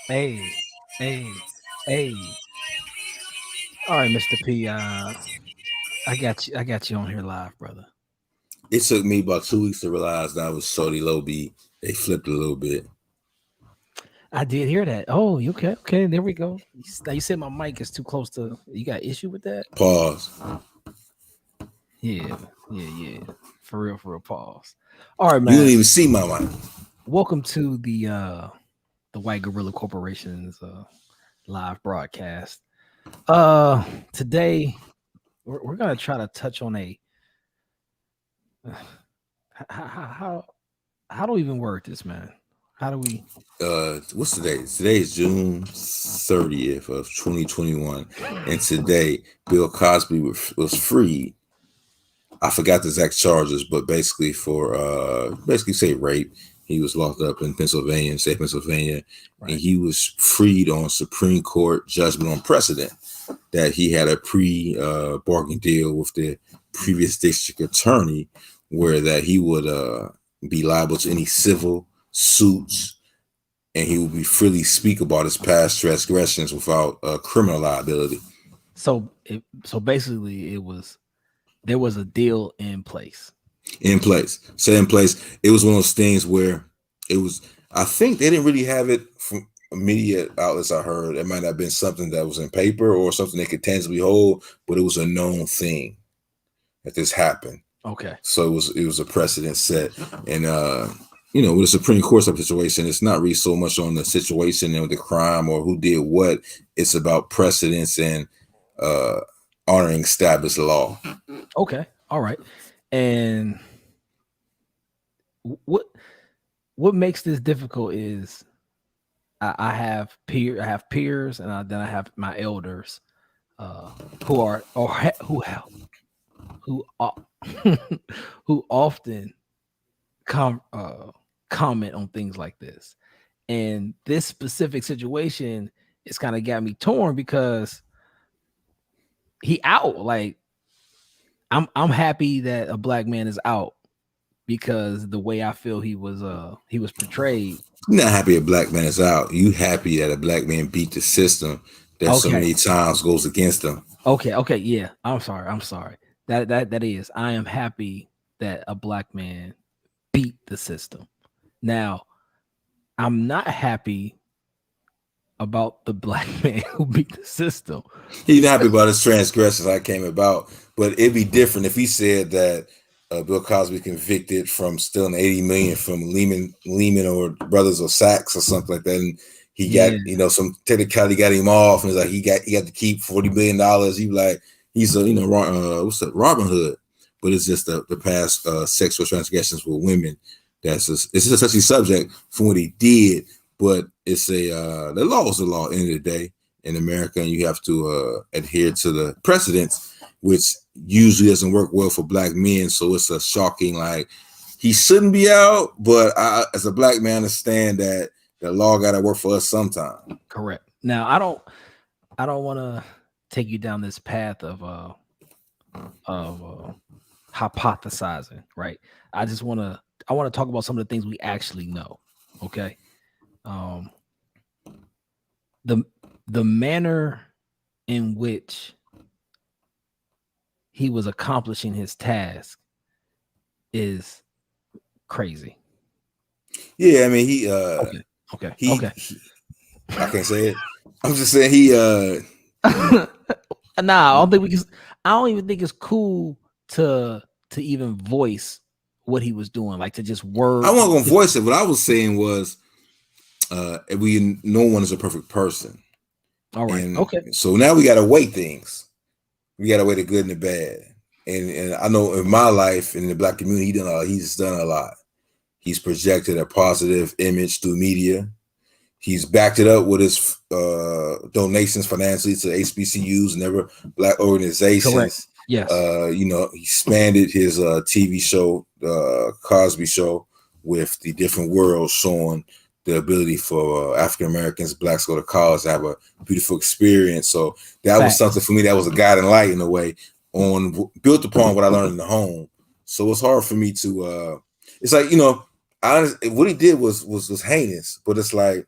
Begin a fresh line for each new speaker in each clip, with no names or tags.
Hey, hey, hey. All right, Mr. P. I got you. I got you on here live, brother.
It took me about 2 weeks to realize that I was Shorty Low beat. They flipped a little bit.
I did hear that. Oh, you okay? Okay, there we go. You said my mic is too close to. You got issue with that?
Pause.
Yeah, yeah. For real. Pause. All right,
You don't
man.
even see my mic.
Welcome to the White Gorilla Corporation's live broadcast. Today we're gonna try to touch on a how how do we even word this, man? How do we?
What's today? Today is June 30th of 2021, and today Bill Cosby was freed. I forgot the exact charges, but basically for basically say rape. He was locked up in Pennsylvania, state Pennsylvania, and
Right.
he was freed on Supreme Court judgment on precedent that he had a bargain deal with the previous district attorney, where that he would be liable to any civil suits, and he would be freely speak about his past transgressions without criminal liability
So basically, there was a deal in place.
in place. Set in place. It was one of those things where it was. I think they didn't really have it from media outlets. I heard it might have been something that was in paper or something they could tangibly hold, but it was a known thing that this happened.
Okay.
So it was a precedent set, and with the Supreme Court type situation, it's not really so much on the situation and the crime or who did what. It's about precedents and uh, honoring established law.
Okay. All right. And what what makes this difficult is I have peers, and then I have my elders, who are or who who often comment on things like this. And this specific situation is kind of got me torn because he out. Like I'm happy that a black man is out because the way I feel he was portrayed.
You're not happy a black man is out. You happy that a black man beat the system that so
Okay.
many times goes against them.
Okay. Yeah. I'm sorry. That is. I am happy that a black man beat the system. Now, I'm not happy about the black man who beat the system.
He's not happy about his transgressions I came about, but it'd be different if he said that Bill Cosby convicted from stealing 80 million from Lehman or Brothers or Sachs or something like that, and he got
Yeah.
some technicality got him off, and it's like he got to keep $40 billion. He like he's a what's that Robin Hood, but it's just the past sexual transgressions with women. It's just a touchy subject from what he did, but it's the law is the law at the end of the day in America, and you have to adhere to the precedents, which usually doesn't work well for black men. So it's a shocking, like he shouldn't be out, but I, as a black man, understand that the law got to work for us sometime.
Correct. Now, I don't want to take you down this path of hypothesizing, right? I want to talk about some of the things we actually know. Okay. Um, the the manner in which he was accomplishing his task is crazy.
Yeah, I mean
Okay. Okay.
he,
Okay.
he I can't say it. I'm just saying he
Nah, I don't think we can. I don't even think it's cool to even voice what he was doing, like to just
I
word.
wasn't gonna voice it. What I was saying was we no one is a perfect person.
All right.
And
Okay.
so now we gotta weigh things. We gotta weigh the good and the bad. And I know in my life in the black community, he's done a lot. He's projected a positive image through media. He's backed it up with his donations financially to HBCUs and other black
Correct.
organizations.
Yes.
He expanded his TV show, Cosby Show, with the different worlds showing the ability for African Americans, blacks go to college, to have a beautiful experience. So that was
Facts.
something for me that was a guiding light in a way on built upon what I learned in the home. So it's hard for me to. It's like what he did was heinous, but it's like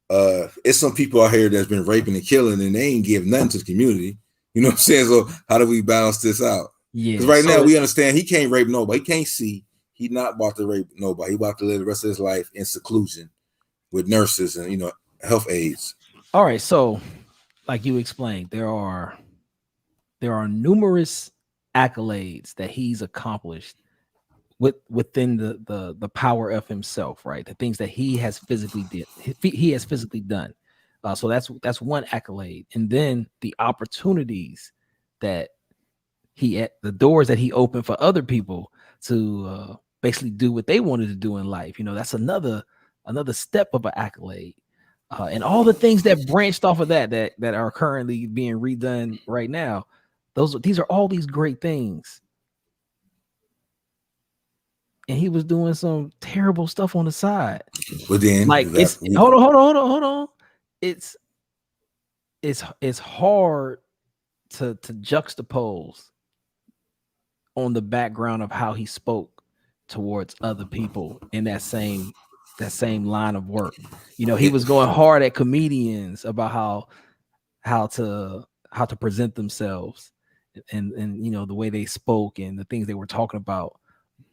it's some people out here that's been raping and killing, and they ain't give nothing to the community. You know what I'm saying? So how do we balance this out? Because
Yeah.
right now
So
we understand he can't rape nobody. He can't see. He not about to rape nobody. He about to live the rest of his life in seclusion with nurses and health aides.
all right. So like you explained, there are numerous accolades that he's accomplished within the power of himself, right? The things that he has physically done. So that's one accolade, and then the opportunities that the doors that he opened for other people to basically do what they wanted to do in life. That's another step of an accolade. And all the things that branched off of that are currently being redone right now. These are all these great things, and he was doing some terrible stuff on the side.
But then
Like
you got
it's hold on. It's it's hard to juxtapose on the background of how he spoke towards other people in that same line of work. He was going hard at comedians about how to present themselves, and the way they spoke and the things they were talking about.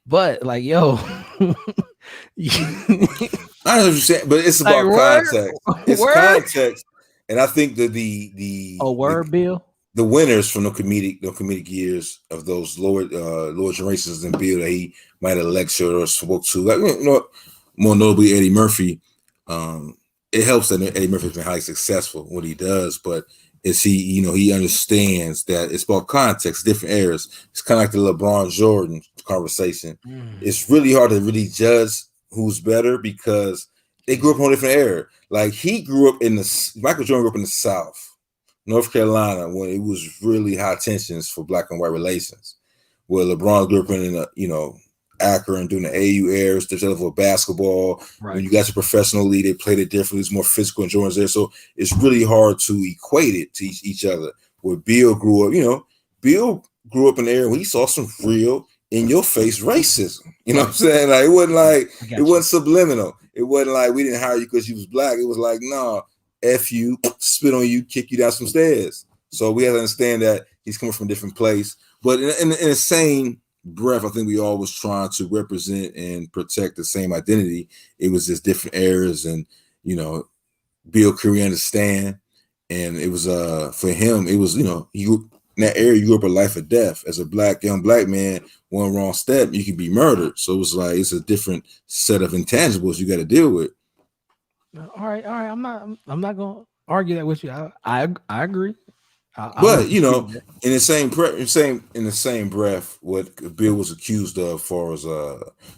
But like, yo,
I know what you're saying, but it's
like
about
word,
context. It's
word,
context, and I think that the
a word, Bill.
the winners from the comedic years of those lower generations in Bill that he might have lectured or spoke to, like more notably Eddie Murphy. Um, it helps that Eddie Murphy's been highly successful in what he does, but it's he understands that it's about context, different eras. It's kind of like the LeBron Jordan conversation. It's really hard to really judge who's better because they grew up on a different era. Like he grew up in Michael Jordan grew up in the South, North Carolina, when it was really high tensions for black and white relations. Where LeBron grew up in Akron during the AU eras, the level of basketball.
Right.
When you got to professional league, they played it differently. It's more physical and Jordan's there. So it's really hard to equate it to each other. Where Bill grew up, Bill grew up in the area where he saw some real in your face racism. You know what I'm saying? Like
I
it
got you.
wasn't subliminal. It wasn't like we didn't hire you because you was black. It was like, nah, F you, spit on you, kick you down some stairs. So we have to understand that he's coming from a different place. But in the same breath, I think we all was trying to represent and protect the same identity. It was just different eras, and Bill Curry understand. And it was for him, it was, you in that area, you grew up a life or death. As a young black man, one wrong step, you could be murdered. So it was like it's a different set of intangibles you got to deal with.
All right, all right. I'm not gonna argue that with you. I agree. I
But
would agree with that.
in the same breath, what Bill was accused of, far as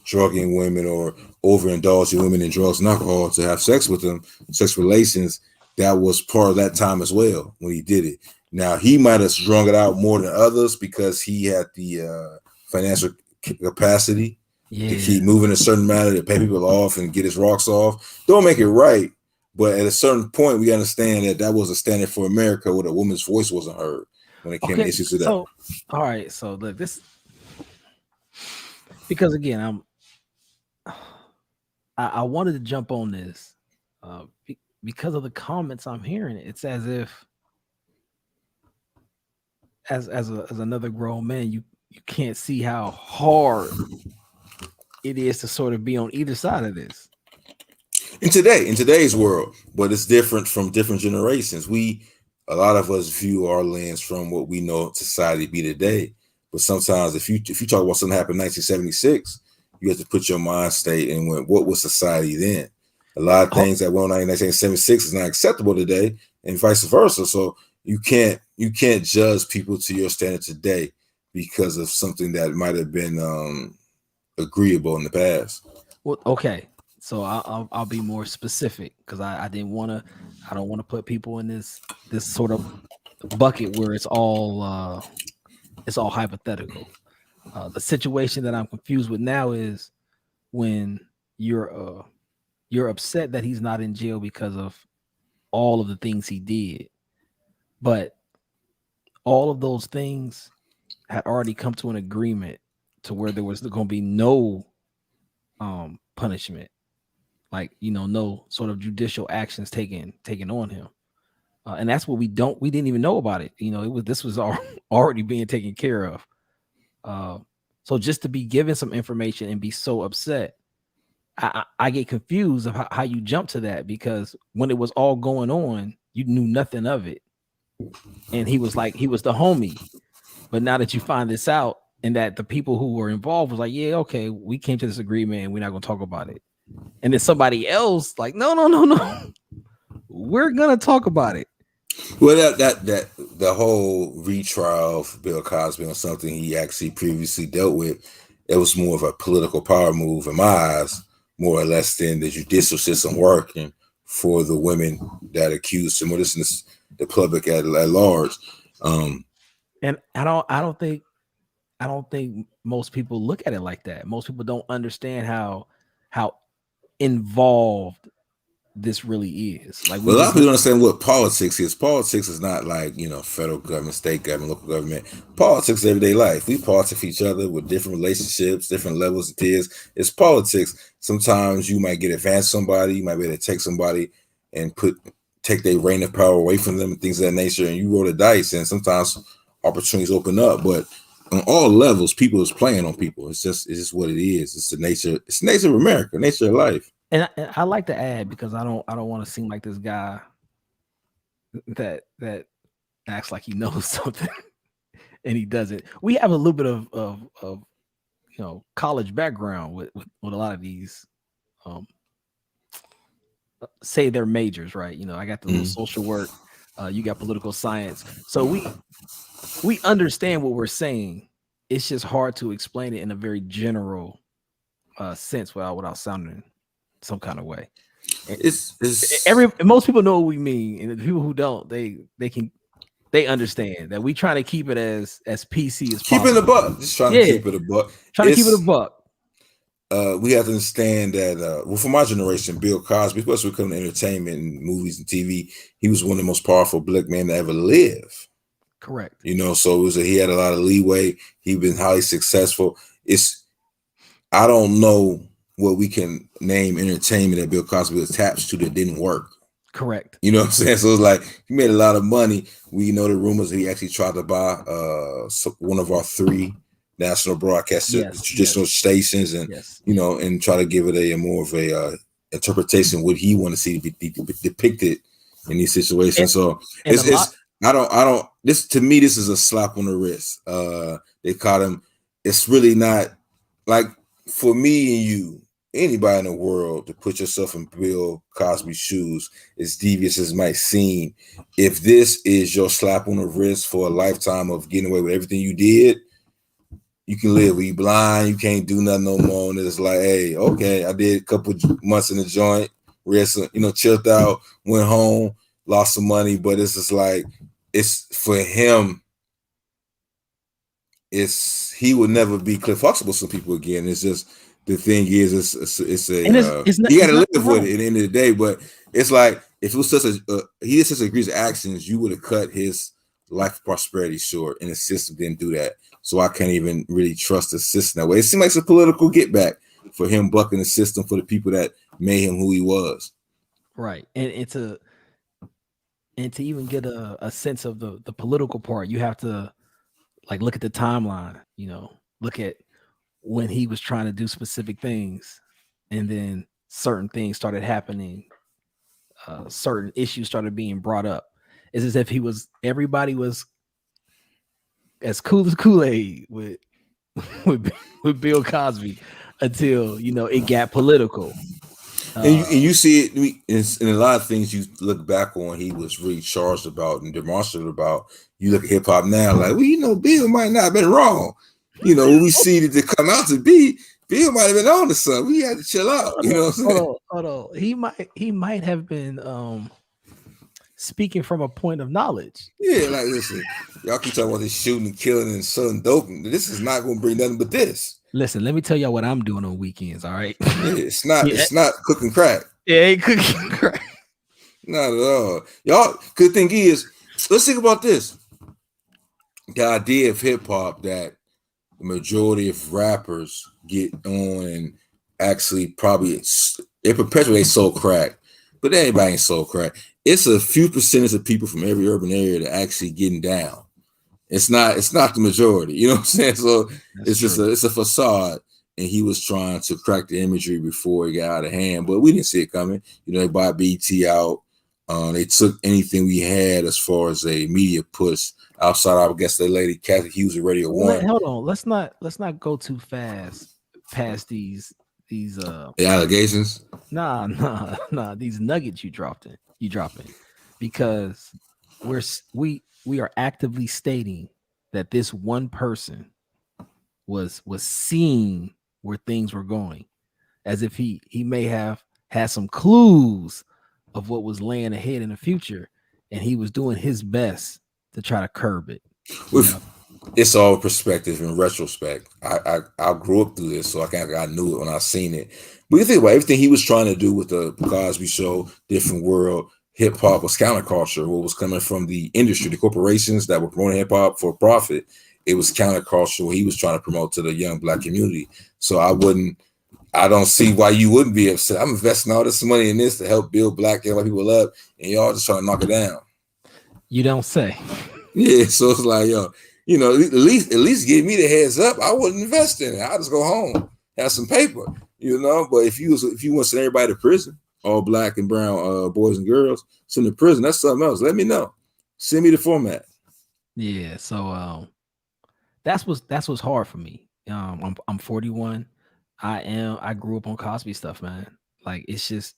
drugging women or overindulging women in drugs and alcohol to have sex with them, sex relations, that was part of that time as well when he did it. Now he might have strung it out more than others because he had the financial capacity to
Yeah.
keep moving a certain manner to pay people off and get his rocks off. Don't make it right, but at a certain point, we understand that that was a standard for America where a woman's voice wasn't heard when it came to
Okay.
issues of that.
So, all right. So look, because again, I wanted to jump on this, because of the comments I'm hearing. It's as if, as another grown man, you can't see how hard it is to sort of be on either side of this.
In today's world, but it's different from different generations. A lot of us view our lens from what we know society be today. But sometimes if you talk about something happened in 1976, you have to put your mind state in what was society then. A lot of
Ho-
things that went on in 1976 is not acceptable today, and vice versa. So you can't judge people to your standard today because of something that might have been agreeable in the past.
Well, okay. So I'll be more specific because I didn't want to. I don't want to put people in this sort of bucket where it's all hypothetical. The situation that I'm confused with now is when you're upset that he's not in jail because of all of the things he did, but all of those things had already come to an agreement to where there was going to be no punishment. like, no sort of judicial actions taken on him. And that's what we didn't even know about it. This was already being taken care of. So just to be given some information and be so upset, I get confused of how you jump to that, because when it was all going on, you knew nothing of it. And he was the homie. But now that you find this out, and that the people who were involved was like, yeah, okay, we came to this agreement and we're not going to talk about it. And then somebody else like, no, we're going to talk about it.
Well, that the whole retrial of Bill Cosby on something he actually previously dealt with, it was more of a political power move in my eyes, more or less, than the judicial system working for the women that accused him, or this the public at large.
And I don't think most people look at it like that. Most people don't understand how involved this really is. Like,
Well, a lot of people don't understand what politics is. Politics is not like, federal government, state government, local government. Politics is everyday life. We politic each other with different relationships, different levels of tiers. It's politics. Sometimes you might get advanced somebody, you might be able to take somebody and take their reign of power away from them and things of that nature, and you roll the dice, and sometimes opportunities open up. But on all levels, people is playing on people. It's just what it is. It's the nature of America, nature of life.
And I like to add, because I don't want to seem like this guy that acts like he knows something and he doesn't. We have a little bit of college background with a lot of these say they're majors, right? I got the little social work, you got political science. So we understand what we're saying. It's just hard to explain it in a very general sense without sounding some kind of way. Most people know what we mean, and the people who don't, they understand that we try to keep it as PC as possible.
Keep it a buck. Just trying to keep it a buck.
Trying to keep it a buck.
We have to understand that, for my generation, Bill Cosby, especially when it comes to entertainment and movies and TV, he was one of the most powerful black men to ever live.
Correct.
So he had a lot of leeway. He'd been highly successful. I don't know what we can name entertainment that Bill Cosby was attached to that didn't work.
Correct.
You know what I'm saying? So it's like he made a lot of money. We know the rumors that he actually tried to buy one of our 3 national broadcast traditional stations, and and try to give it a more of a interpretation what he want to see be depicted in these situations. This to me, this is a slap on the wrist. They caught him. It's really not like, for me and you, anybody in the world, to put yourself in Bill Cosby's shoes, as devious as it might seem. If this is your slap on the wrist for a lifetime of getting away with everything you did, you can live. You blind, you can't do nothing no more. And it's like, hey, okay, I did a couple months in the joint, chilled out, went home, lost some money, but it's just like, it's for him. He would never be Cliff Huxtable with some people again. It's just, the thing is, you got to live with it at the end of the day. But it's like, if it was he did such egregious actions, you would have cut his life prosperity short, and the system didn't do that. So I can't even really trust the system that way. It seems like it's a political get back for him bucking the system for the people that made him who he was.
Right. And to even get a sense of the political part, you have to look at the timeline, look at when he was trying to do specific things, and then certain things started happening, certain issues started being brought up. It's as if everybody was as cool as Kool-Aid with Bill Cosby until it got political.
And you see it in a lot of things you look back on, he was really charged about and demonstrative about. You look at hip hop now, like, Bill might not have been wrong. We see it to come out to be, Bill might have been on to something. We had to chill out. You know what I'm saying?
Hold on. He might have been speaking from a point of knowledge.
Yeah, like, listen, y'all keep talking about this shooting and killing and selling dope. This is not going to bring nothing but this.
Listen, let me tell y'all what I'm doing on weekends. All right.
Yeah, it's not cooking crack.
Yeah, ain't cooking crack.
Not at all. Y'all, good thing is, let's think about this. The idea of hip hop that the majority of rappers get on and actually probably They perpetuate sold crack, but everybody ain't sold crack. It's a few percentage of people from every urban area that actually getting down. It's not the majority, you know what I'm saying? So
That's
it's just
true.
it's a facade, and he was trying to crack the imagery before it got out of hand, but we didn't see it coming. You know, they bought BT out. They took anything we had as far as a media push outside. I guess the lady Kathy Hughes of Radio One.
Hold on. Let's not go too fast past these
The allegations.
nah these nuggets you dropping because we are actively stating that this one person was seeing where things were going, as if he may have had some clues of what was laying ahead in the future, and he was doing his best to try to curb it. You
With
know,
it's all perspective and retrospect. I grew up through this, so I knew it when I seen it. But you think about everything he was trying to do with the Cosby Show, different world, hip hop was counterculture. What was coming from the industry, the corporations that were promoting hip hop for profit, it was counterculture. What he was trying to promote to the young black community. So I don't see why you wouldn't be upset. I'm investing all this money in this to help build black and white people up, and y'all just trying to knock it down.
you don't say.
Yeah, so it's like, yo, you know, at least give me the heads up. I wouldn't invest in it. I'll just go home, have some paper, you know. But if you want to send everybody to prison, all black and brown boys and girls, send to prison, that's something else. Let me know. Send me the format.
Yeah, so that's what's hard for me. I'm 41. I grew up on Cosby stuff, man. Like it's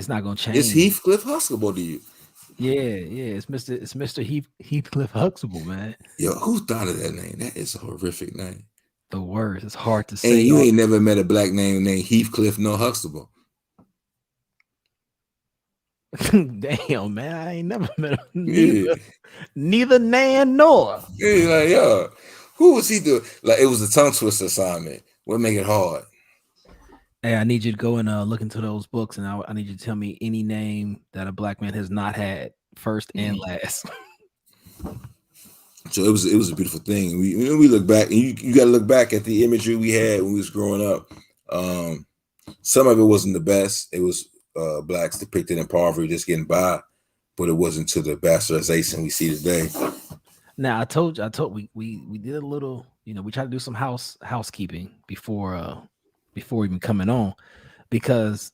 not gonna
It's
change.
Heathcliff Huxtable to you.
Yeah, it's Mr. Heathcliff Huxtable, man.
Yo, who thought of that name? That is a horrific name.
The words, it's hard to
And
say.
you ain't never met a black name named Heathcliff nor Huxtable.
Damn, man, I ain't never met him
Yeah.
neither Nan nor.
Yeah, like, yo, who was he doing? Like, it was a tongue twister assignment. What make it hard?
Hey, I need you to go and look into those books, and I need you to tell me any name that a black man has not had first and last.
So it was a beautiful thing. We look back, and you got to look back at the imagery we had when we was growing up. Some of it wasn't the best. It was blacks depicted in poverty, just getting by, but it wasn't to the bastardization we see today.
Now I told we did a little, you know, we tried to do some housekeeping before even coming on, because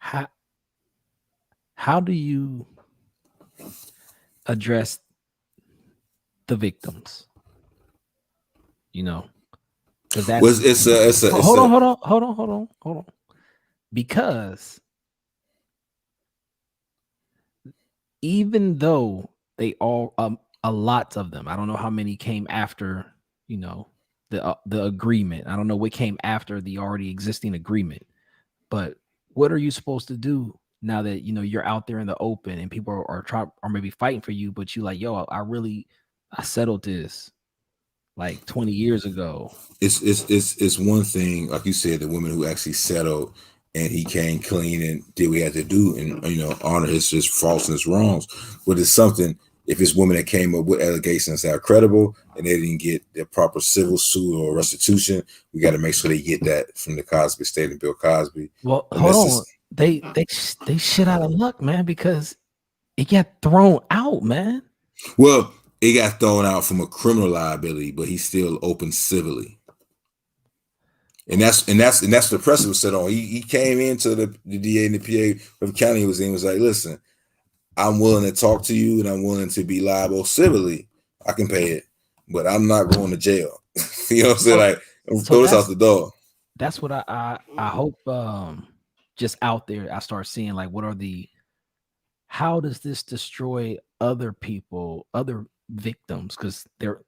how do you address the victims? You know, because that's hold on. Because even though they all a lot of them, I don't know how many came after, you know, the agreement. I don't know what came after the already existing agreement. But what are you supposed to do now that, you know, you're out there in the open and people are maybe fighting for you, but you like, yo, I settled this like 20 years ago.
It's one thing, like you said, the women who actually settled and he came clean and did what he had to do, and you know, honor his faults and his wrongs. But it's something, if it's women that came up with allegations that are credible and they didn't get their proper civil suit or restitution, we got to make sure they get that from the Cosby State and Bill Cosby.
Well, hold on. They shit out of luck, man, because it got thrown out, man.
Well, it got thrown out from a criminal liability, but he's still open civilly. And that's the pressure was set on. He came into the DA and the PA of the county he was in, was like, listen, I'm willing to talk to you and I'm willing to be liable civilly. I can pay it, but I'm not going to jail. You know what I'm saying? Like, throw this out the door.
That's what I hope just out there I start seeing, like, how does this destroy other people, other victims? Because they're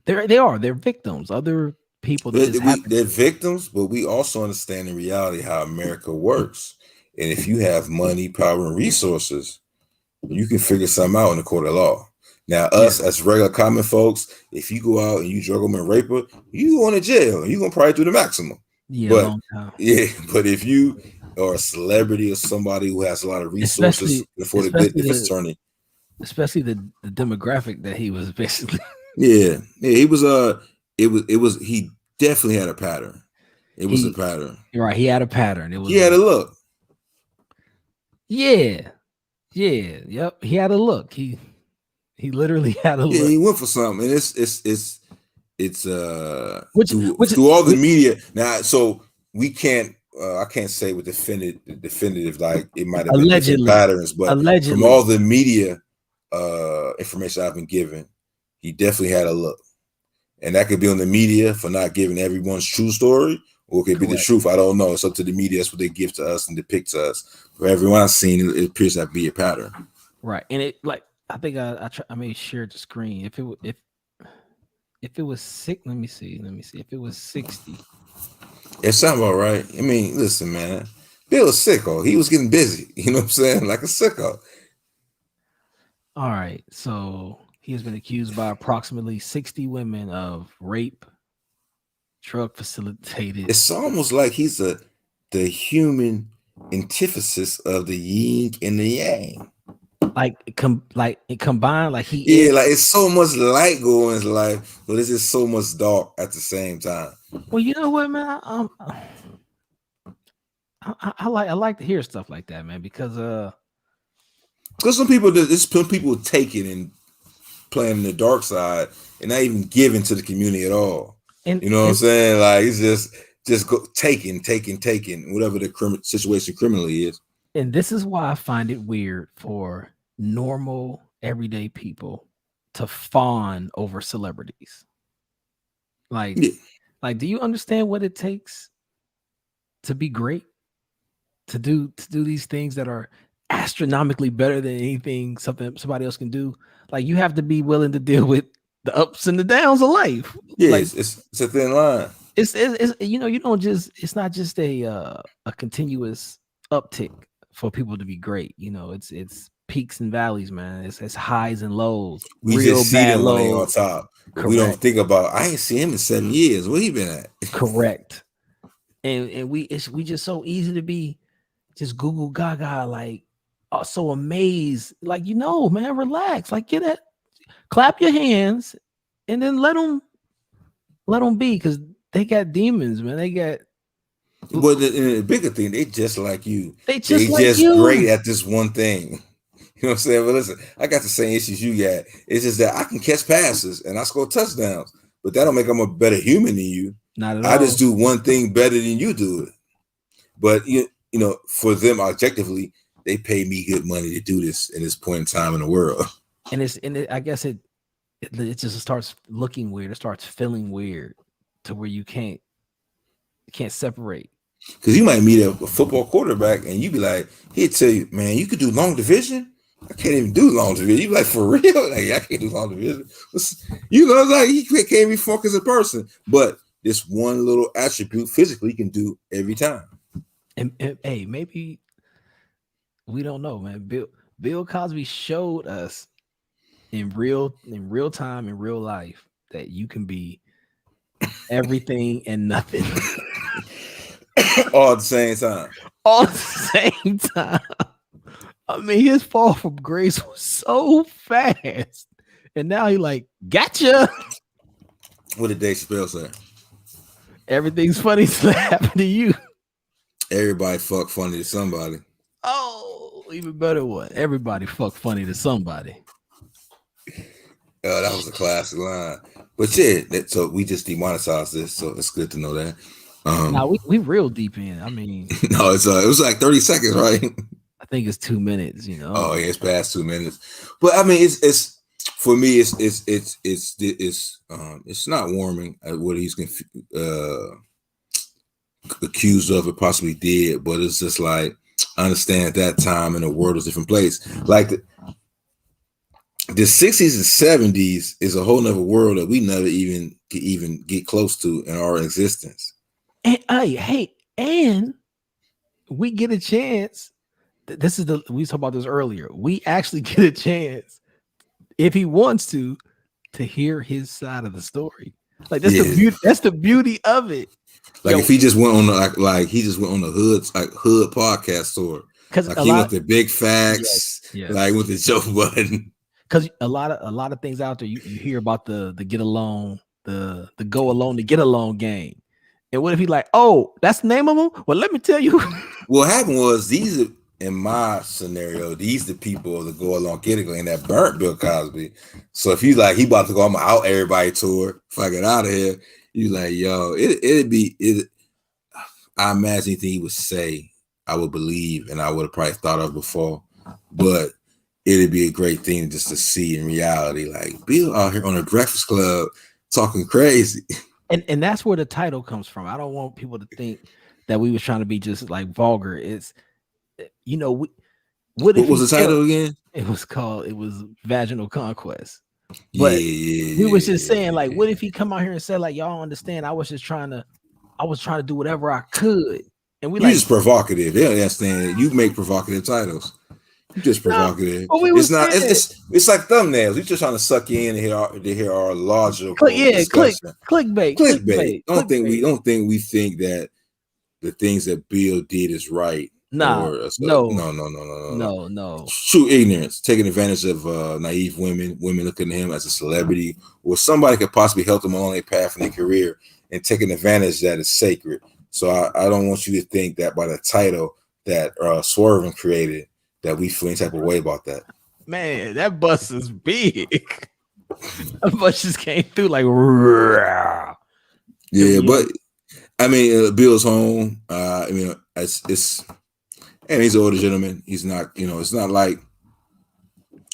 victims, other people that
they're victims, but we also understand in reality how America works. And if you have money, power, and resources, you can figure something out in the court of law. Now, us as regular common folks, if you go out and you drug them and rape her, you going to jail. You're going to probably do the maximum. But if you are a celebrity or somebody who has a lot of resources for the good defense attorney,
especially the demographic that he was basically.
Yeah, he was he definitely had a pattern. It was a pattern.
Right. He had a pattern. It was
He had a look.
Yeah. Yep. He had a look. He literally had a
Yeah,
look.
he went for something. And it's
Which
through all the media now. So we can't I can't say with definitive like it might have been different patterns, but from all the media information I've been given, he definitely had a look. And that could be on the media for not giving everyone's true story, or it could be the truth. I don't know. It's up to the media. That's what they give to us and depict to us. For everyone I've seen, it appears to be a pattern.
Right. And it like I think I made share the screen. If it was sick, let me see. If it was 60.
It sounds about right. I mean, listen, man. Bill a sicko. He was getting busy. You know what I'm saying? Like a sicko.
All right. So he has been accused by approximately 60 women of rape, drug facilitated.
It's almost like he's the human antithesis of the yin and the yang.
Like it combined, like he
is. Like it's so much light going in his life, but it's just so much dark at the same time.
Well, you know what, man? I like to hear stuff like that, man, because
some people take it and playing the dark side and not even giving to the community at all. And you know what I'm saying? Like it's just go taking whatever the situation criminally is.
And this is why I find it weird for normal everyday people to fawn over celebrities. Like do you understand what it takes to be great? To do these things that are astronomically better than anything somebody else can do. Like you have to be willing to deal with the ups and the downs of life.
Yeah,
like,
it's a thin line.
It's you know, you don't just, it's not just a continuous uptick for people to be great. You know, it's peaks and valleys, man. It's highs and lows.
We
real
just see
bad
them
lows
on top. We don't think about, I ain't seen him in 7 years. Where he been at?
Correct. And we just so easy to be just Google Gaga, like so amazed. Like, you know, man, relax. Like get it, clap your hands and then let them be, because they got demons, man. They got
But the bigger thing, they just like you.
They just
great at this one thing. You know what I'm saying? But listen, I got the same issues you got. It's just that I can catch passes and I score touchdowns, but that don't make them a better human than you.
Not at all.
I just do one thing better than you do it. But you know, for them objectively, they pay me good money to do this in this point in time in the world.
And I guess it just starts looking weird. It starts feeling weird to where you can't separate.
Because you might meet a football quarterback and you be like, he'd tell you, man, you could do long division. I can't even do long division. You be like, for real? Like, I can't do long division. You know, like he can't be focused as a person. But this one little attribute physically he can do every time.
And hey, maybe we don't know, man. Bill Cosby showed us in real time, in real life, that you can be everything and nothing.
All at the same time.
All at the same time. I mean, his fall from grace was so fast. And now he like, gotcha.
What did Dave Chappelle say?
Everything's funny to happen to you.
Everybody fuck funny to somebody.
Oh, even better one. Everybody fuck funny to somebody.
That was a classic line. But yeah, so we just demonetized this, so it's good to know that.
Now we real deep in. I mean,
no, it was like 30 seconds, right?
I think it's 2 minutes. You know.
Oh yeah, it's past 2 minutes. But I mean, it's for me, it's not warming at what he's accused of or possibly did, but it's just like I understand at that time in the world was a different place. Like the 60s and 70s is a whole nother world that we never even get close to in our existence.
And hey, and we get a chance. We talked about this earlier. We actually get a chance, if he wants to hear his side of the story. Like that's the beauty. That's the beauty of it.
Like if he just went on the hood podcast tour, because like he went to Big Facts, like with the Joe Budden.
Because a lot of things out there, you hear about the get along, the go along to get along game. And what if he like, oh, that's the name of him? Well, let me tell you.
What happened was these are in my scenario, these the people that go along critically and that burnt Bill Cosby. So if he's like he about to go, I'm out everybody tour, if I get out of here, you like, yo, it'd be it. I imagine anything he would say, I would believe, and I would have probably thought of before, but it'd be a great thing just to see in reality, like Bill out here on a Breakfast Club talking crazy.
And that's where the title comes from. I don't want people to think that we was trying to be just like vulgar. It's what if
What was
he
the
tell
title again?
it was Vaginal Conquest.
Yeah,
But we was just
yeah,
saying, like,
yeah.
what if he come out here and said, like, y'all don't understand, I was trying to do whatever I could. And we
You
like,
just provocative. They don't understand. You make provocative titles. You just
no,
provocative.
but we
It's
was
not.
saying
It's like thumbnails. We just trying to suck you in to hear our logical discussion. Clickbait. Don't think we think that the things that Bill did is right
nah,
or
no,
no.
no.
True ignorance, taking advantage of naive women looking at him as a celebrity or somebody could possibly help them along their path in their career and taking advantage that is sacred. So I don't want you to think that by the title that Swervin created that we feel any type of way about that.
Man, that bus is big. That bus just came through like "Rah."
Yeah, but I mean, Bill's home. I mean, it's and he's an older gentleman. He's not, it's not like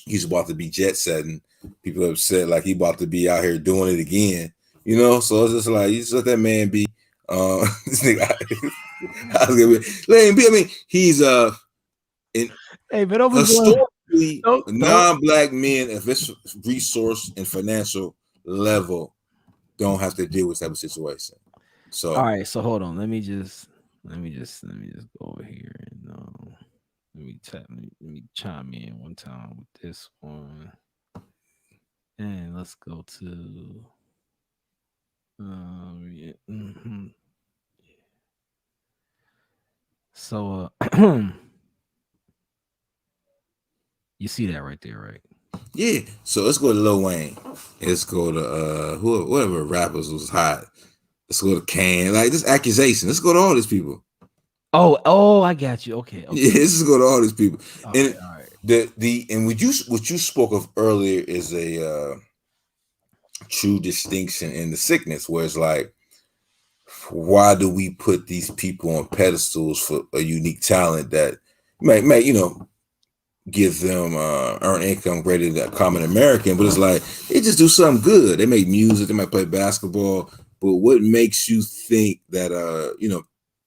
he's about to be jet setting. People have said like he about to be out here doing it again. So it's just like you just let that man be. This nigga, I was gonna let him be. I mean, he's
hey, but don't be going,
historically
don't
non-black men of this resource and financial level don't have to deal with that type of situation. So
all right, so hold on. Let me just go over here and let me chime in one time with this one. And let's go to yeah, so you see that right there, right?
yeah, so let's go to Lil Wayne. Let's go to whatever rappers was hot. Let's go to Kane. Like this accusation. Let's go to all these people.
Oh, I got you. Okay.
Yeah, let's go to all these people.
All
And
right.
and what you spoke of earlier is a true distinction in the sickness, where it's like, why do we put these people on pedestals for a unique talent that may give them earn income greater than a common American, but it's like they just do something good. They make music, they might play basketball, but what makes you think that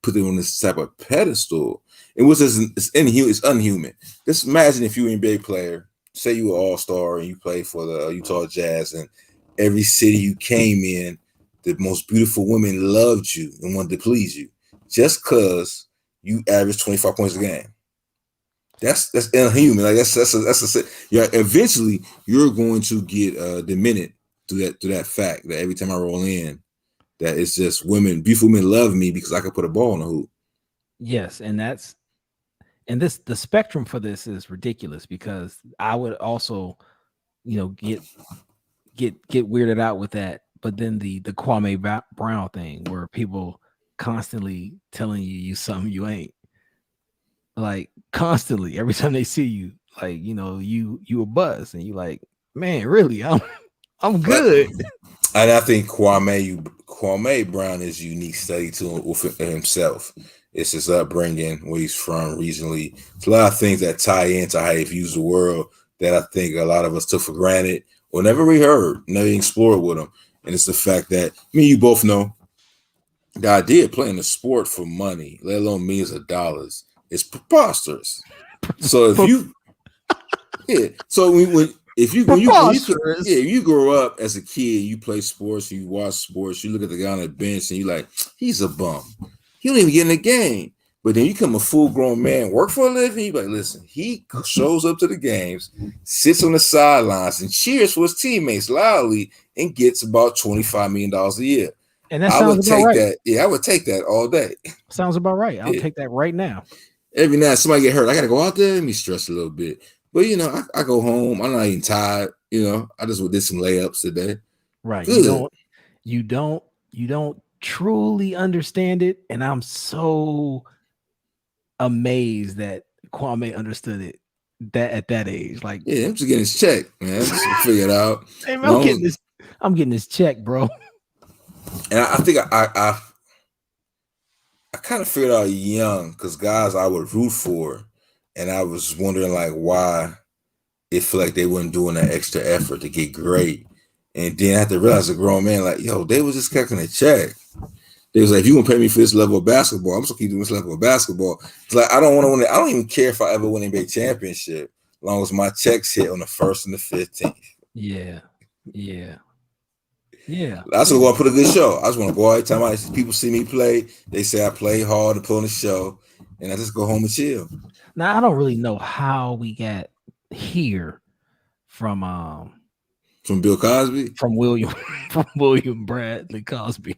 put them on this type of pedestal? And it's inhuman. It's unhuman. Just imagine if you were an NBA player, say you were all-star and you played for the Utah Jazz, and every city you came in, the most beautiful women loved you and wanted to please you just because you averaged 25 points a game. That's inhuman. Like that's yeah. Eventually, you're going to get diminished through that fact that every time I roll in, that it's just beautiful women love me because I can put a ball in the hoop.
Yes, and the spectrum for this is ridiculous because I would also, get weirded out with that. But then the Kwame Brown thing, where people constantly telling you something you ain't. Like constantly, every time they see you, like you a buzz, and you like, man, really, I'm good.
And I think Kwame Brown is a unique study to himself. It's his upbringing, where he's from regionally. It's a lot of things that tie into how he views the world that I think a lot of us took for granted or never really heard, never explored with him. And it's the fact that you both know the idea of playing a sport for money, let alone millions of dollars, is preposterous. So if you grow up as a kid, you play sports, you watch sports, you look at the guy on the bench, and you like, he's a bum. He don't even get in the game. But then you become a full-grown man, work for a living. You like, listen, he shows up to the games, sits on the sidelines, and cheers for his teammates loudly, and gets about $25 million a year.
And that sounds about right.
That. Yeah, I would take that all day.
Sounds about right. I'll take that right now.
Every night somebody get hurt, I gotta go out there and be stressed a little bit. But I go home. I'm not even tired. I just did some layups today.
Right.
Good.
You don't truly understand it, and I'm so amazed that Kwame understood it that at that age. Like,
Yeah, I'm just getting his check, man. Just figure it out.
hey man,
Long,
I'm getting this check, bro.
and I think I kind of figured out young because guys I would root for, and I was wondering like why it feel like they weren't doing that extra effort to get great. And then I had to realize as a grown man, like, yo, they was just collecting a check. They was like, if you gonna pay me for this level of basketball, I'm just gonna keep doing this level of basketball. It's like I don't want to win it. I don't even care if I ever win an NBA championship, as long as my checks hit on the 1st and the 15th.
Yeah, yeah, yeah.
I just want to put a good show. I just want to go every time people see me play. They say I play hard and put on the show, and I just go home and chill.
Now I don't really know how we got here from
Bill Cosby,
from William from William Bradley Cosby.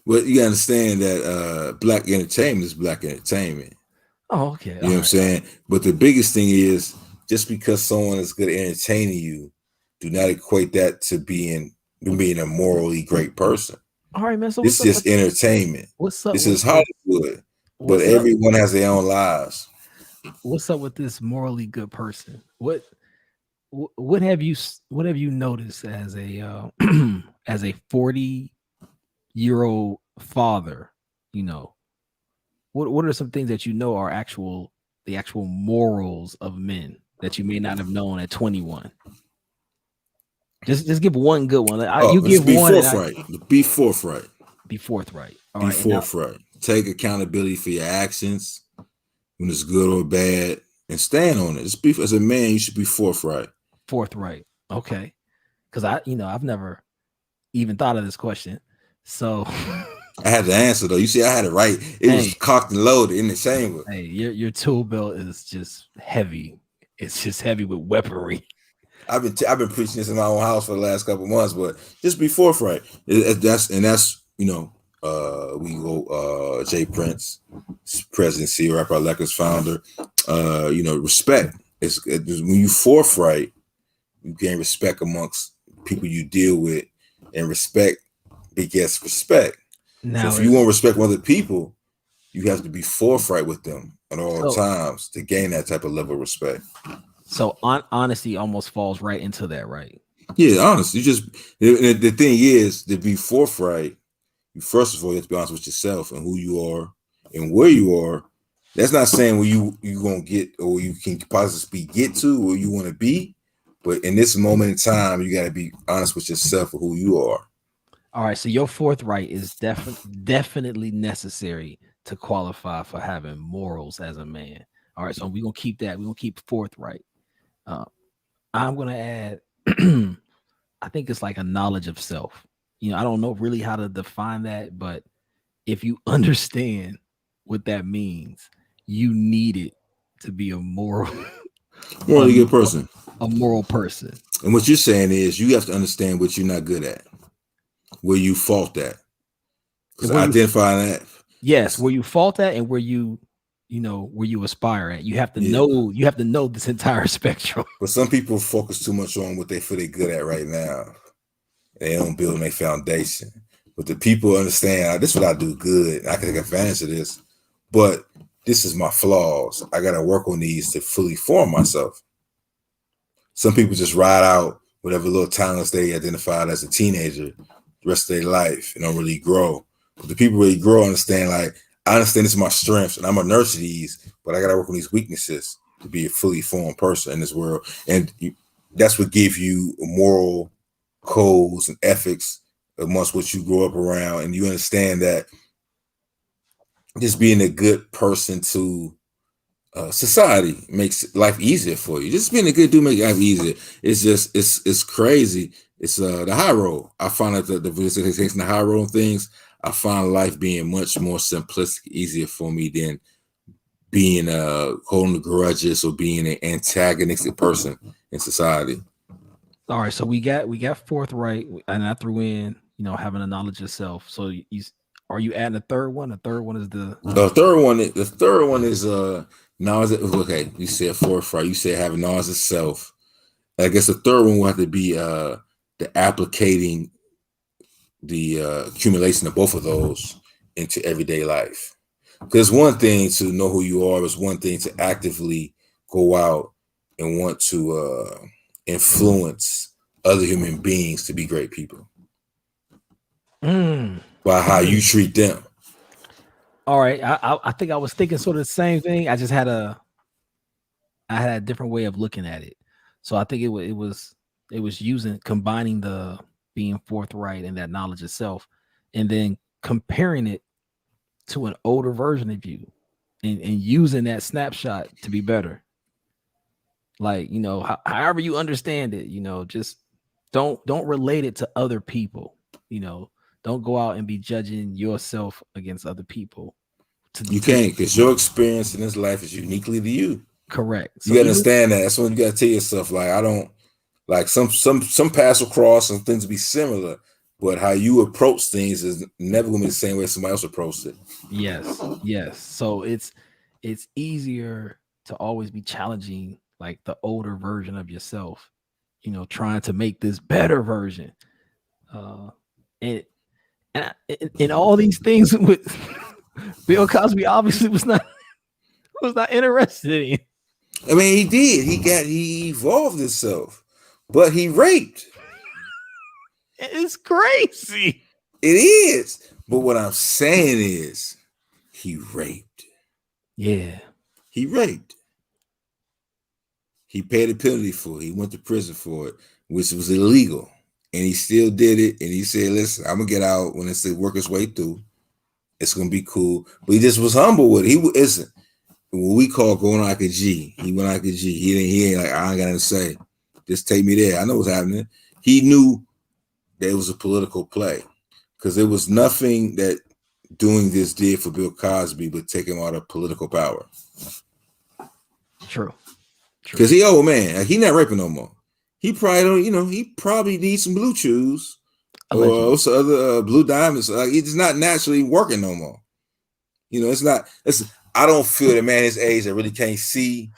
But you gotta understand that black entertainment is black entertainment.
Oh, okay.
You know what I'm saying? But the biggest thing is just because someone is good at entertaining you, do not equate that to being a morally great person.
All right, man. So
this is just entertainment.
What's up?
This is Hollywood. But everyone has their own lives.
What's up with this morally good person? What have you noticed as a as a 40-year-old father? You know, what are some things that you know are the actual morals of men that you may not have known at 21? Just give one good one. You give
be
one.
Forthright. Be forthright.
Be forthright.
All right. Be forthright. Take accountability for your actions when it's good or bad, and stand on it. As a man, you should be forthright.
Forthright. Okay. Because I've never even thought of this question. So
I had to answer though. You see, I had it right. It was cocked and loaded in the chamber.
Hey, your tool belt is just heavy. It's just heavy with weaponry.
I've been preaching this in my own house for the last couple of months, but just be forthright. That's we go Jay Prince, President C, Rapper Lakers founder. Respect. It's when you forthright, you gain respect amongst people you deal with, and respect begets respect. Now, so if you want respect from other people, you have to be forthright with them at all times to gain that type of level of respect.
So honesty almost falls right into that, right?
Yeah, honestly. The thing is, to be forthright, you first of all you have to be honest with yourself and who you are and where you are. That's not saying where you gonna get or you can possibly get to where you want to be, but in this moment in time, you got to be honest with yourself and who you are.
All right, so your forthright is definitely necessary to qualify for having morals as a man. All right, so we're gonna keep that. We're gonna keep forthright. I'm gonna add. I think it's like a knowledge of self. I don't know really how to define that, but if you understand what that means, you need it to be a morally
good person.
A moral person.
And what you're saying is you have to understand what you're not good at, where you fault at. Because identifying that.
Yes, where you fault at and where you aspire at. You have to know. You have to know this entire spectrum.
But some people focus too much on what they feel they're good at right now. They don't build their foundation. But the people understand, this is what I do good. I can take advantage of this. But this is my flaws. I got to work on these to fully form myself. Some people just ride out whatever little talents they identified as a teenager the rest of their life and don't really grow. But the people really grow understand, like, I understand this is my strengths and I'm going to nurture these, but I got to work on these weaknesses to be a fully formed person in this world. And that's what gives you moral codes and ethics amongst what you grow up around. And you understand that just being a good person to society makes life easier for you. Just being a good dude makes life easier. It's just, it's crazy. It's the high road. I find that the the high road things, I find life being much more simplistic, easier for me than being holding the grudges or being an antagonistic person in society.
All right, so we got forthright, and I threw in, having a knowledge of self. So are you adding a third one? The third one is the
third one. The third one is knowledge. Okay, you said forthright. You said having knowledge of self. I guess the third one will have to be the applicating the accumulation of both of those into everyday life. Because one thing to know who you are is one thing to actively go out and want to influence other human beings to be great people
Mm.
by how you treat them.
All right. I think I was thinking sort of the same thing. I had a different way of looking at it. So I think it was using combining the being forthright and that knowledge itself, and then comparing it to an older version of you, and using that snapshot to be better. Like, however you understand it, just don't relate it to other people. You know, don't go out and be judging yourself against other people.
You
To
can't, because your experience in this life is uniquely to you.
correct.
You
So
gotta
even
understand that. That's when you gotta tell yourself, like, I don't like some paths will cross and things will be similar, but how you approach things is never gonna be the same way somebody else approached it.
yes, yes. So it's easier to always be challenging like the older version of yourself, trying to make this better version. Uh and and all these things with Bill Cosby obviously was not interested in.
I mean, he did. He evolved himself, but he raped.
It's crazy.
It is. But what I'm saying is, he raped.
Yeah.
He raped. He paid a penalty for it. He went to prison for it, which was illegal. And he still did it. And he said, listen, I'm going to get out when it's work its way through. It's going to be cool. But he just was humble with it. He isn't. What we call going like a G. He went like a G. He ain't like, I ain't got nothing to say. Just take me there. I know what's happening. He knew that it was a political play because there was nothing that doing this did for Bill Cosby but take him out of political power.
True.
Because he old man. Like, he not raping no more. He probably don't, he probably needs some blue chews or some other blue diamonds. Like, he's not naturally working no more. It's not. I don't feel that man his age that really can't see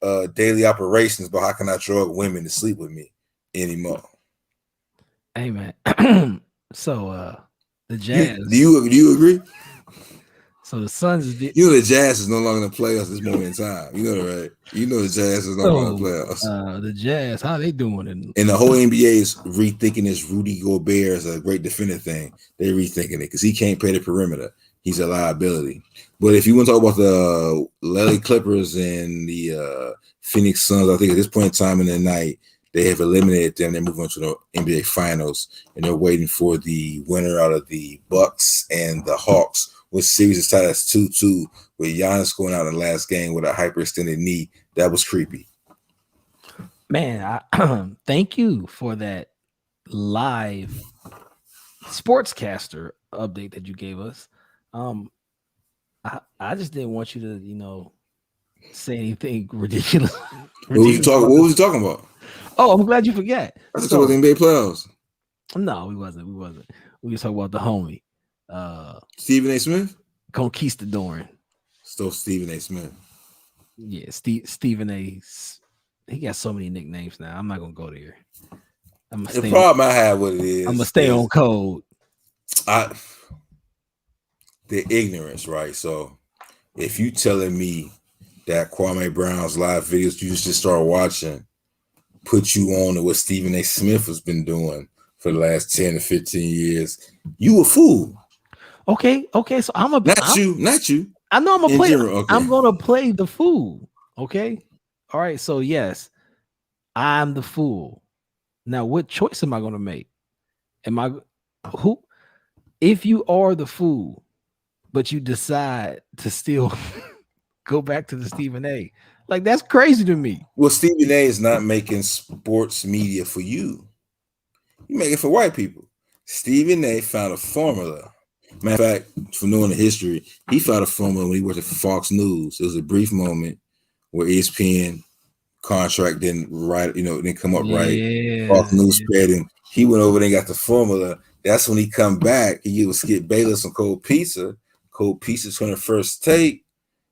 daily operations, but how can I drug women to sleep with me anymore?
Hey man. So the Jazz.
Do you agree?
So the Suns is
the Jazz is no longer in the playoffs at this moment in time. You know that, right? You know the Jazz is no longer in the playoffs.
The Jazz, how they doing?
And the whole NBA is rethinking this Rudy Gobert as a great defender thing. They're rethinking it because he can't play the perimeter. He's a liability. But if you want to talk about the LA Clippers and the Phoenix Suns, I think at this point in time in the night, they have eliminated them. They're moving to the NBA Finals, and they're waiting for the winner out of the Bucks and the Hawks, which series is tied as 2-2, with Giannis going out in the last game with a hyperextended knee. That was creepy.
Man, thank you for that live sportscaster update that you gave us. I just didn't want you to, say anything ridiculous.
What was you talking about?
Oh, I'm glad you forgot.
I was talking about the NBA playoffs.
No, we wasn't. We was talking about the homie.
Stephen A. Smith?
Conquistador.
Still Stephen A. Smith.
Yeah, Stephen A. He got so many nicknames now. I'm not gonna go there.
The problem I have with it is
I'm gonna stay on code.
The ignorance, right? So if you telling me that Kwame Brown's live videos you just start watching put you on to what Stephen A. Smith has been doing for the last 10 to 15 years, you a fool.
Okay. So not
you.
I know I'm gonna play. Okay. I'm gonna play the fool. Okay. All right. So yes, I'm the fool. Now, what choice am I gonna make? If you are the fool, but you decide to still go back to the Stephen A. Like, that's crazy to me.
Well, Stephen A. is not making sports media for you. You make it for white people. Stephen A. found a formula. Matter of fact, for knowing the history, he found a formula when he worked at Fox News. It was a brief moment where ESPN contract didn't come up right. Fox News paid him. He went over there and got the formula. That's when he come back. He would Skip Bayless some cold pizza. Cold pizza's on the first take.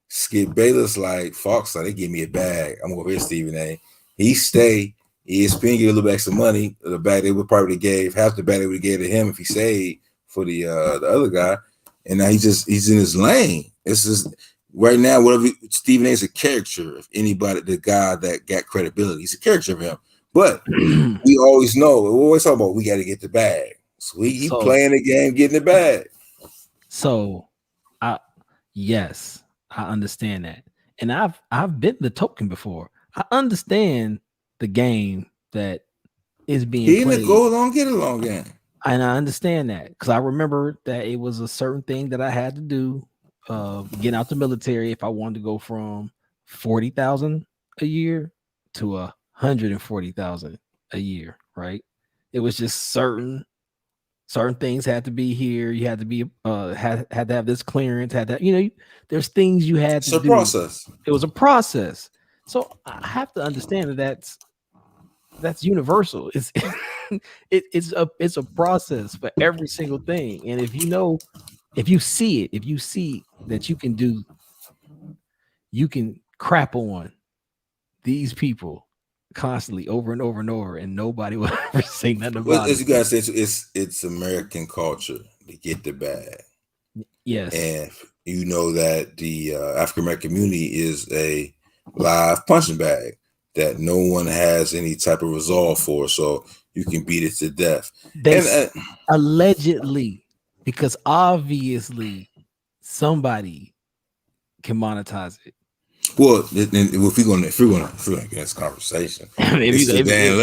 Skip Bayless like, Fox, they give me a bag. I'm over here, Stephen A. He stay. ESPN gave a little extra money. The back they would probably gave half the back they would have gave to him if he stayed for the other guy. And now he's in his lane. This is right now. Whatever Stephen A. is a caricature of anybody, the guy that got credibility. He's a caricature of him. But we always know. We always talk about we got to get the bag. So he playing the game, getting the bag.
So, yes, I understand that, and I've been the token before. I understand the game that is being played.
Go along, get along game.
And I understand that because I remember that it was a certain thing that I had to do, getting out the military if I wanted to go from 40,000 a year to 140,000 a year. Right? It was just certain things had to be here. You had to be had to have this clearance. Had that there's things you had to do.
It's a process.
It was a process. So I have to understand that that's universal. It's it's a process for every single thing. And if you see that you can crap on these people constantly over and over and over, and nobody will ever say nothing about it.
As you guys say, it's American culture to get the bag.
Yes.
And you know that the African American community is a live punching bag that no one has any type of resolve for, so you can beat it to death.
Allegedly, because obviously somebody can monetize it.
Well, if we're gonna get this conversation, it's the Dan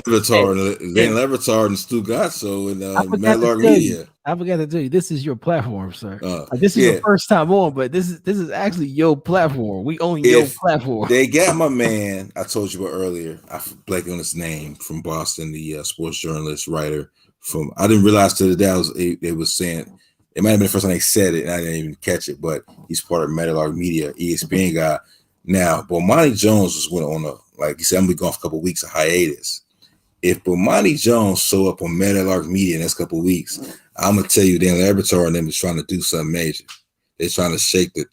Levertard and Stu Gatso and Matt Lark Media.
I forgot to tell you, this is your platform, sir. This is your first time on, but this is actually your platform. We own your platform.
They got my man. I told you about earlier. I blanked on his name from Boston, the sports journalist writer. I didn't realize till the day they was saying it might have been the first time they said it, and I didn't even catch it. But he's part of Matt Lark Media, ESPN guy. Now, Bomani Jones went on like he said, I'm gonna be gone for a couple of weeks of hiatus. If Bomani Jones show up on Meta Lark Media in the next couple of weeks, I'm gonna tell you, Dan Laboratory and them is trying to do something major. They're trying to shake the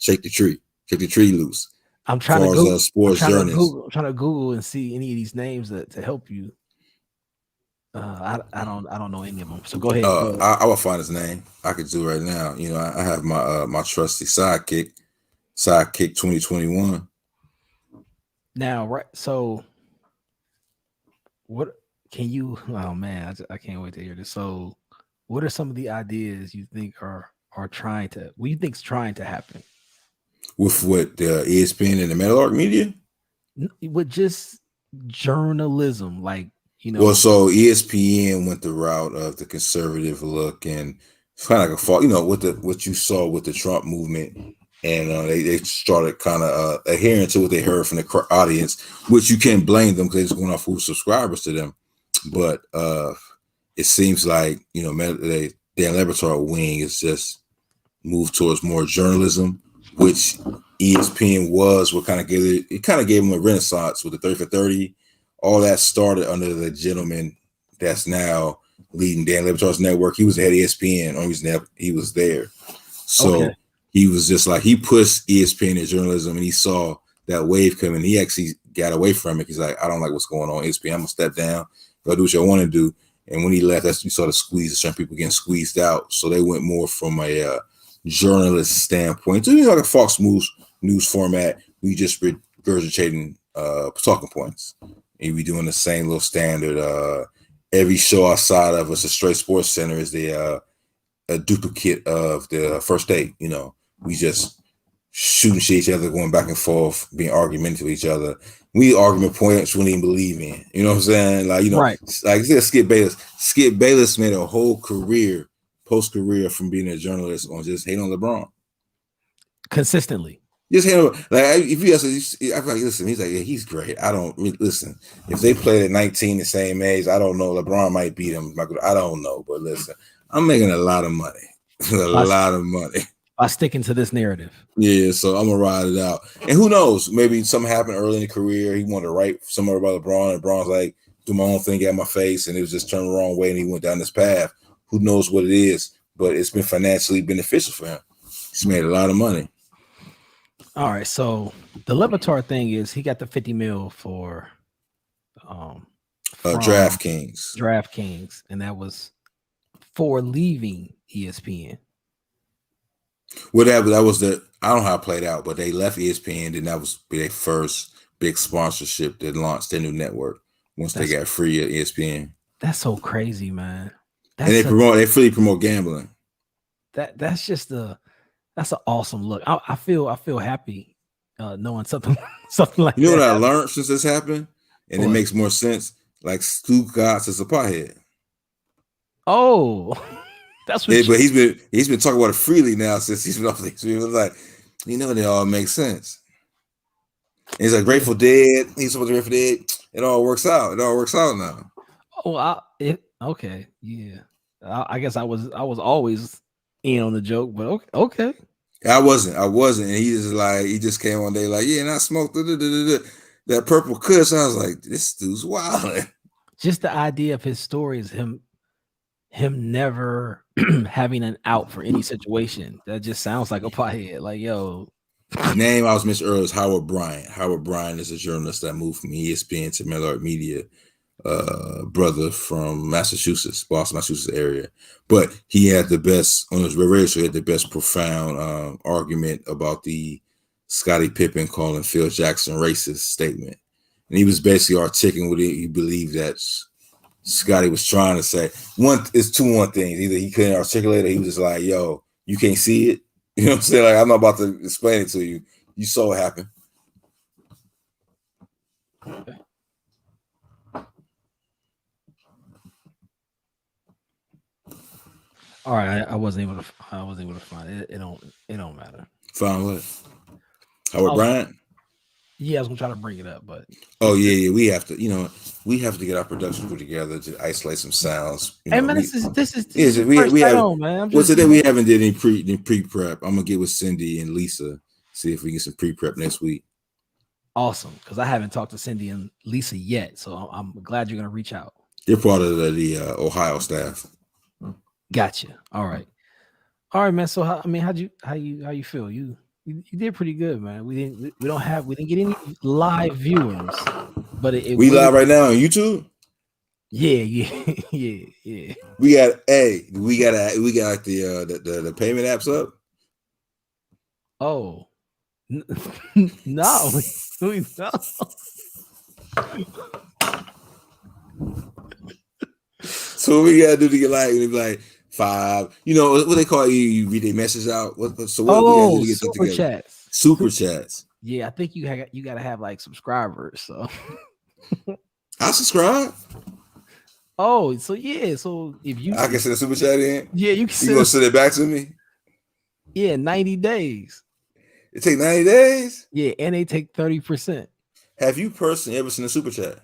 tree loose.
I'm trying to Google sports journalists. I'm trying to Google and see any of these names to help you. I don't know any of them. So go ahead.
I will find his name. I could do it right now. I have my trusty sidekick 2021.
Now, right? So, what can you? Oh man, I can't wait to hear this. So, what are some of the ideas you think are trying to? What do you think is trying to happen
with what the ESPN and the Metal Arc Media?
With just journalism, like
Well, so ESPN went the route of the conservative look, and it's kind of like a fault. What you saw with the Trump movement. And they started kind of adhering to what they heard from the audience, which you can't blame them because it's going off who's subscribers to them. But it seems like Dan Laboratory wing is just moved towards more journalism, which ESPN was what kind of gave them a renaissance with the 30 for 30. All that started under the gentleman that's now leading Dan Laboratory's network. He was the head of ESPN. Only reason he was there. So. Okay. He was just like he pushed ESPN in journalism, and he saw that wave coming. He actually got away from it. He's like, I don't like what's going on. ESPN, I'm gonna step down, go do what I want to do. And when he left, that's you saw the squeeze. Certain people getting squeezed out, so they went more from a journalist standpoint. So like a Fox News format. We just regurgitating talking points, and we doing the same little standard. Every show outside of us, a straight Sports Center is a duplicate of the First Date. We just shooting shit each other, going back and forth, being argumentative with each other. We argument points we didn't believe in. You know what I'm saying? Right. Like Skip Bayless. Skip Bayless made a whole post-career from being a journalist on just hating on LeBron.
Consistently.
Just hate on, if you ask, I feel like, listen, he's like, yeah, he's great. I don't listen. If they played at 19 the same age, I don't know. LeBron might beat him. I don't know. But listen, I'm making a lot of money. lot of money.
By sticking to this narrative.
Yeah, so I'm gonna ride it out. And who knows? Maybe something happened early in the career. He wanted to write somewhere about LeBron, and LeBron's like, do my own thing, get my face, and it was just turned the wrong way, and he went down this path. Who knows what it is? But it's been financially beneficial for him. He's made a lot of money.
All right, so the Levitar thing is he got the $50 million for from
DraftKings.
DraftKings, and that was for leaving ESPN.
Well, that was the I don't know how it played out, but they left ESPN, and that was their first big sponsorship that launched their new network once they got free at ESPN.
That's so crazy, man.
And they fully promote gambling.
That's just that's an awesome look. I feel happy knowing something like that.
You know what I learned since this happened, and it makes more sense. Like Stu Gotts is a pothead.
Oh, that's what.
But he's been talking about it freely now since he's been off these. He was like, they all make sense. And he's like Grateful Dead. He's supposed to be Grateful Dead. It all works out. It all works out now.
Oh, okay, yeah. I guess I was always in on the joke, but okay.
I wasn't. And he just came one day like, yeah, and I smoked that purple kush. I was like, this dude's wild.
Just the idea of his story is him never having an out for any situation. That just sounds like a pothead. Like, yo.
The name I was mentioning earlier is Howard Bryant. Howard Bryant is a journalist that moved from ESPN to Mallard Media. Brother from Massachusetts, Boston, Massachusetts area, but he had the best on his radio show. He had the best profound argument about the Scottie Pippen calling Phil Jackson racist statement, and he was basically articulating what he believed that Scottie was trying to say. One things: either he couldn't articulate it, or he was just like, "Yo, you can't see it." You know what I'm saying? Like, I'm not about to explain it to you. You saw it happen.
Okay. All right, I wasn't able to find it. It don't matter.
Find what? Howard Bryant?
Yeah, I was gonna try to bring it up, but
yeah, we have to, get our production put together to isolate some sounds.
Hey man, this is
we have
man.
Well, today we haven't did any pre prep. I'm gonna get with Cindy and Lisa, see if we get some pre prep next week.
Awesome, because I haven't talked to Cindy and Lisa yet, so I'm glad you're gonna reach out.
They're part of the Ohio staff.
Gotcha. All right, man. So how you feel? You did pretty good, man. We didn't get any live viewers, but
we live right now on YouTube.
Yeah.
We got like the payment apps up.
Oh no, we don't.
So what we gotta do to get like 5, what they call you read their message out. What we gotta do to get
super chats.
Super chats.
Yeah, I think you gotta have like subscribers. So
I subscribe.
Oh, so yeah, so if you
I can send a super chat in.
Yeah, you can.
You gonna send it back to me?
Yeah, 90 days.
It take 90 days.
Yeah, and they take 30%.
Have you personally ever sent a super chat?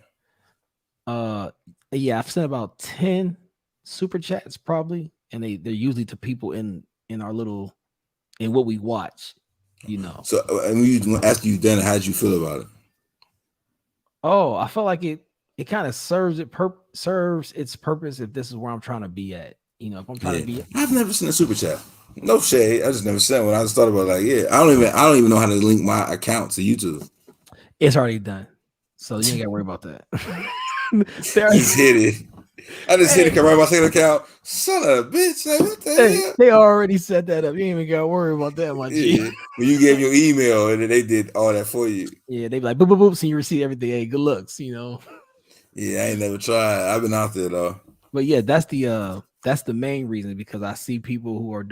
Yeah, I've sent about 10 super chats probably, and they're usually to people in our little in what we watch,
So, and after you done it, how did you feel about it?
Oh, I felt like it kind of serves its purpose if this is where I'm trying to be at. If I'm trying to be.
I've never seen a super chat. No shade. I just never sent one. I just thought about I don't even know how to link my account to YouTube.
It's already done, so you ain't got to worry about that.
Just hit it. I just hit it. Come right my second account. Son of a bitch. Like, what the hell?
They already set that up. You ain't even got to worry about that, my G.
Yeah. When you gave your email and then they did all that for you.
Yeah, they be like, boop, boop, boop. So you receive everything. Hey, good looks,
Yeah, I ain't never tried. I've been out there though.
But yeah, that's the main reason, because I see people who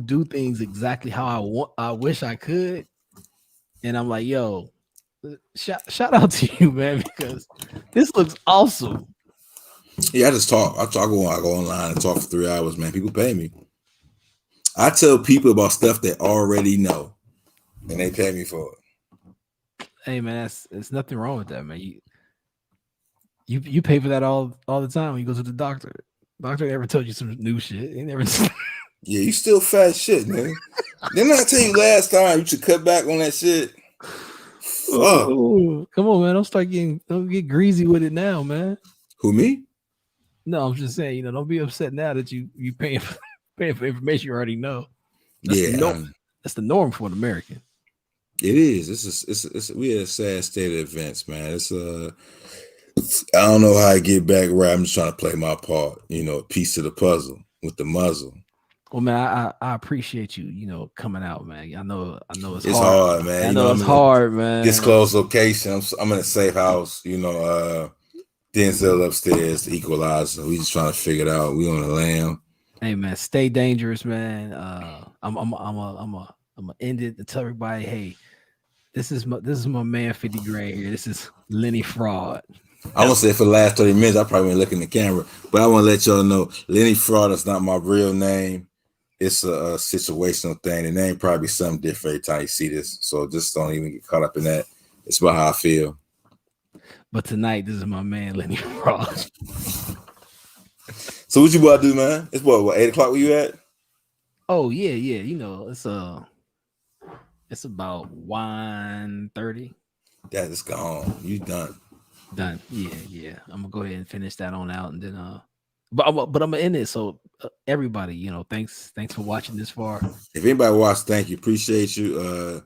do things exactly how I wish I could. And I'm like, yo, shout out to you, man, because this looks awesome.
Yeah, I just talk. I go online and talk for 3 hours, man. People pay me. I tell people about stuff they already know, and they pay me for it.
Hey, man, there's nothing wrong with that, man. You pay for that all the time when you go to the doctor. Doctor never told you some new shit. He never.
Yeah, you still fat shit, man. Didn't I tell you last time you should cut back on that shit?
Oh, come on, man. Don't get greasy with it now, man.
Who, me?
No, I'm just saying, don't be upset now that you paying for information you already know. That's the norm for an American.
It is. It's we at a sad state of events, man. It's I don't know how I get back right. I'm just trying to play my part, a piece of the puzzle with the muzzle.
Well, man, I appreciate you, coming out, man. I know it's
It's
hard.
hard, man.
I know
I'm
it's
in a
hard, man.
disclosed location. I'm in a safe house. Denzel upstairs, the equalizer. We just trying to figure it out. We on the lam.
Hey, man, stay dangerous, man. I'm gonna end it to tell everybody, hey, this is my man 50 Gray here. This is Lenny Fraud.
I won't say for the last 30 minutes, I probably won't look in the camera, but I want to let y'all know Lenny Fraud is not my real name. It's a situational thing. The name probably something different every time you see this. So just don't even get caught up in that. It's about how I feel.
But tonight, this is my man Lenny Fraud.
So what you about to do, man? It's what 8 o'clock where you at?
Oh yeah. It's about 1:30.
That is gone. You done.
Done. Yeah. I'm gonna go ahead and finish that on out, and then but I'm gonna end it. So everybody, thanks for watching this far.
If anybody watched, thank you. Appreciate you.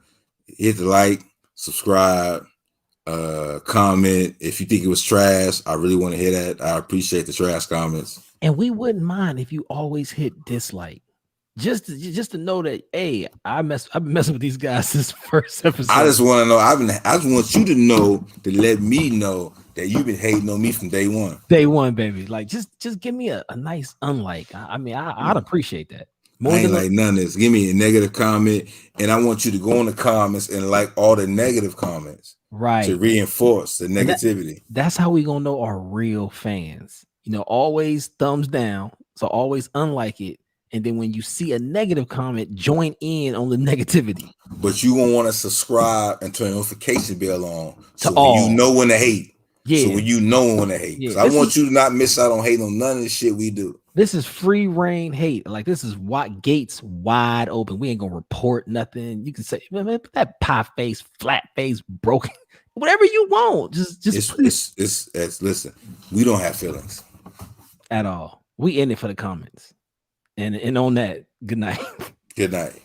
Hit the like, subscribe, comment. If you think it was trash, I really want to hear that. I appreciate the trash comments.
And we wouldn't mind if you always hit dislike. Just to know that, hey, I've been messing with these guys since first episode.
I just want to know. I just want you to know, to let me know that you've been hating on me from day one.
Day one, baby. Like just give me a nice unlike. I'd appreciate that.
More I ain't like none of this. Give me a negative comment, and I want you to go in the comments and like all the negative comments,
right,
to reinforce the negativity.
That's how we gonna know our real fans. Always thumbs down. So always unlike it. And then when you see a negative comment, join in on the negativity.
But you gonna want to subscribe and turn the notification bell on, so when you know when to hate. Yeah. So when you know when to hate. Yeah. I want you to not miss out on hating on none of the shit we do.
This is free reign hate. Like, this is what gates wide open. We ain't gonna report nothing. You can say, man, that pie face, flat face, broken, whatever you want. Just
it's listen. We don't have feelings
at all. We in it for the comments. And on that, good night.
Good night.